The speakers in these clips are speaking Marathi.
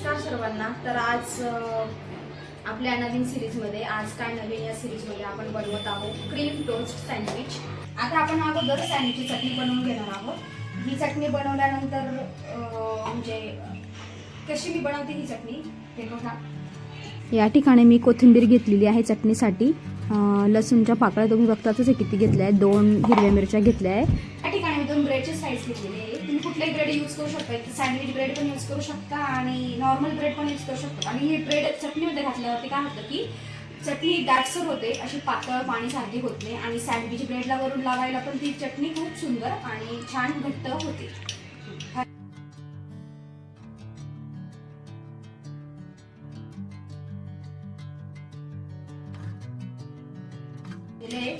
नमस्कार सर्वांना। तर आज आपल्या नवीन सिरीजमध्ये आज काय नवीन या सिरीजमध्ये आपण बनवत आहोत क्रीम टोस्ट सँडविच। आता आपण अगोदर सँडविचची चटणी बनवून घेणार आहोत। ही चटणी बनवल्यानंतर म्हणजे कशी मी बनवते ही चटणी ते बघा। या ठिकाणी मी कोथिंबीर घेतलेली आहे चटणीसाठी। लसूणच्या पाकळ्या तुम्ही बघतातच किती घेतल्या आहेत। 2 हिरव्या मिरच्या घेतल्या आहे। या ठिकाणी मी 2 ब्रेडचे स्लाइस घेतलेले आहे। तुम्ही कुठलाही ब्रेड यूज करू शकता, सँडविच ब्रेड पण यूज करू शकता आणि नॉर्मल ब्रेड पण यूज करू शकता। आणि ही ब्रेड चटणीमध्ये घातल्यावरती काय होतं की चटणी दाटसर होते, अशी पातळ पाणीसारखी होत नाही आणि सँडविच ब्रेडला वरून लावायला पण ती चटणी खूप सुंदर आणि छान घट्ट होते।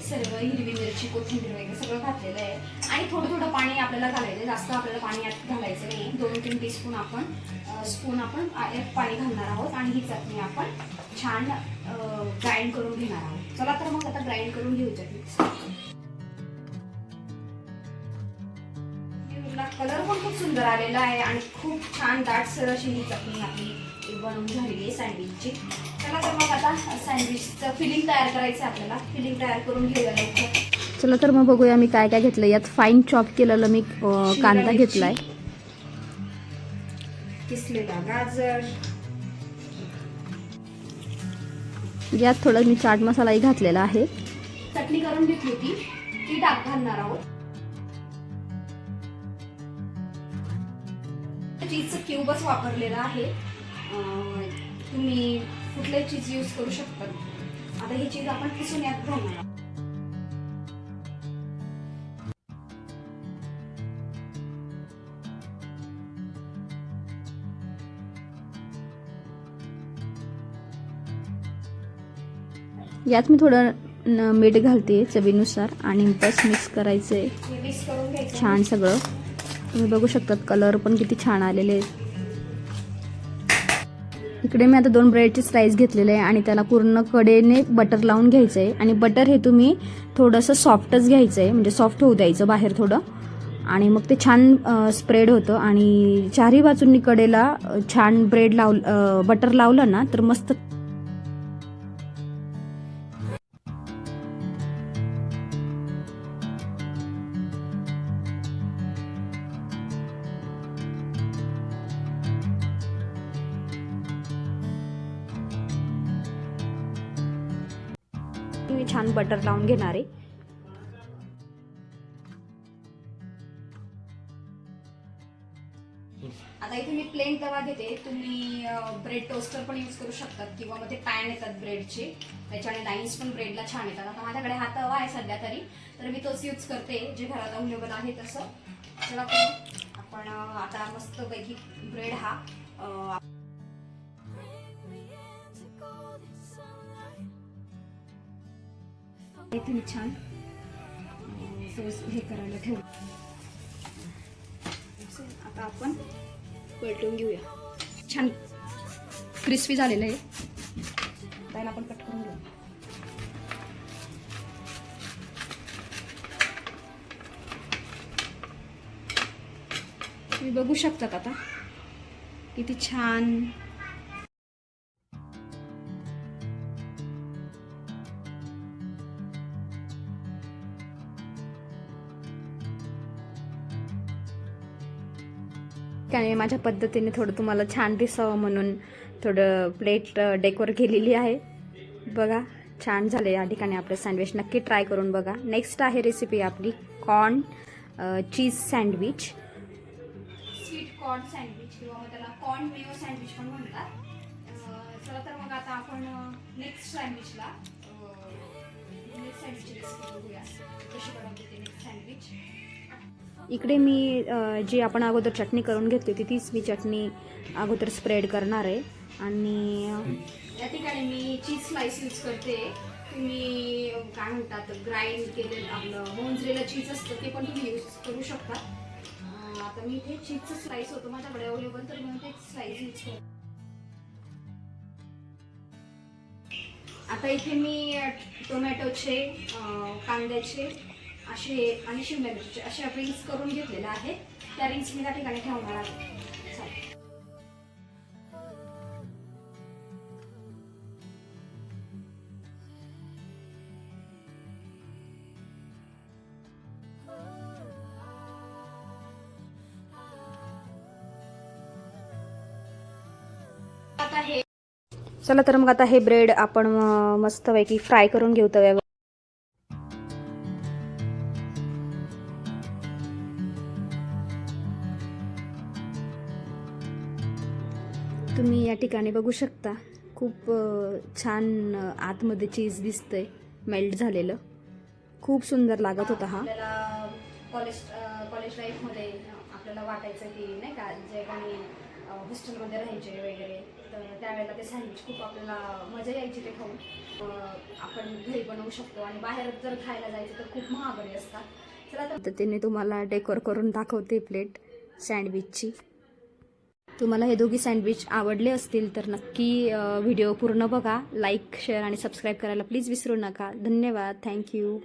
सर्व हिरवी मिरची कोथिंबीर वगैरे सगळं घातलेलं आहे आणि थोडं थोडं पाणी आपल्याला घालायचं, जास्त आपल्याला पाणी यात घालायचं नाही। 2-3 टीस्पून आपण पाणी घालणार आहोत आणि ही चटणी आपण छान ग्राइंड करून घेणार आहोत। चला तर मग आता ग्राइंड करून घेऊ चटणी। कलर पण खूप सुंदर आलेला आहे आणि खूप छान दाटसर अशी ही चटणी आपली बनवून झालेली आहे सँडविचची। चला तर मग आता सँडविचचं फिलिंग तयार करायचं आहे आपल्याला। फिलिंग तयार करून घेऊया लवकर। चला तर मग बघूया मी काय काय घेतलं। यात फाईन चॉप केलेलं मी कांदा घेतलाय, किसलेला गाजर, यात थोडा मी चाट मसालाही घातलेला आहे। चटणी करून घेतली होती ती घालणार आहोत। चीजचं क्यूबच वापरलेला आहे, तुम्ही कुठले चीज यूज करू शकता। आता हे चीज आपण किसून यात घालणार आहोत। यात मी थोडं मीठ घालते चवीनुसार आणि बस मिक्स करायचे मिक्स करून घ्यायचं छान सगळं। तुम्ही बघू शकतात कलर पण किती छान आलेले आहेत। इकडे मी आता 2 ब्रेडचे स्लाइस घेतलेले आहे आणि त्याला पूर्ण कडेने बटर लावून घ्यायचं आहे आणि बटर हे तुम्ही थोडंसं सॉफ्टच घ्यायचं आहे, म्हणजे सॉफ्ट होऊ द्यायचं बाहेर थोडं आणि मग ते छान स्प्रेड होतं आणि चारही बाजूंनी कडेला छान बटर लावलं ना तर मस्त मी छान बटर लावून घेणार आहे। आता इथे मी प्लेन तवा घेते, तुम्ही ब्रेड टोस्टर पण यूज करू शकतात किंवा मग ते पॅन येतात ब्रेडचे, त्याच्याने लाईन्स पण ब्रेडला छान येतात। आता माझ्याकडे हा तवा आहे सध्या तरी, तर मी तोच यूज करते जे घरात अवेलेबल आहे तसं। चला आपण आता मस्तपैकी ब्रेड हा इथे मी छान हे करायला ठेवू। आता आपण पलटून घेऊया, छान क्रिस्पी झालेलं आहे, त्याला आपण कट करून घेऊ। तुम्ही बघू शकतात आता किती छान त्याने माझ्या पद्धतीने थोडं तुम्हाला छान दिसावं म्हणून थोडं प्लेट डेकोर केलेली आहे। बघा छान झाले। या ठिकाणी आपलं सँडविच नक्की ट्राय करून बघा। नेक्स्ट आहे रेसिपी आपली corn cheese sandwich, sweet corn sandwich किंवा मग त्याला कॉर्न मेयो सँडविच पण म्हणतात। चला तर मग आता आपण नेक्स्ट सँडविचची रेसिपी बघूया कशी बनवते ते नेक्स्ट सँडविच। इकडे मी जी आपण अगोदर चटणी करून घेतली होती तीच मी चटणी अगोदर स्प्रेड करणार आहे आणि या ठिकाणी मी चीज स्लाइस यूज करते। तुम्ही काय म्हणतात ग्राइंड केलेलं आपलं मोजलेलं चीज असतं ते पण तुम्ही यूज करू शकता। आता मी इथे चीजचं स्लाइस होतं माझ्याकडे अवेलेबल, तर मी ते स्लाइस यूज करते। आता इथे मी टोमॅटोचे, कांद्याचे असे आणि शिमला मिरचीचे असे रिंग्स करून घेतलेले आहेत। त्या रिंग्स मी त्या ठिकाणी ठेवणार आहे। चला तर मग आता हे ब्रेड आपण मस्तपैकी फ्राय करून घेऊ तव्यावर. तुम्ही या ठिकाणी बघू शकता खूप छान आतमध्ये चीज दिसतंय मेल्ट झालेलं. खूप सुंदर लागत होता हा. आपल्याला कॉलेज लाईफमध्ये आपल्याला वाटायचं की नाही का, जे कोणी हॉस्टेलमध्ये राहायचे वगैरे, तर त्यावेळेला ते सँडविच खूप आपल्याला मजा यायची ते खाऊन. आपण घरी बनवू शकतो आणि बाहेर जर खायला जायचं तर खूप महागडी असतात. चला तर तिने तुम्हाला डेकोर करून दाखवते प्लेट सँडविचची. तुम्हाला हे दोघी सँडविच आवडले असतील तर नक्की व्हिडिओ पूर्ण बघा. लाईक, शेअर आणि सबस्क्राईब करायला प्लीज विसरू नका. धन्यवाद. थँक्यू.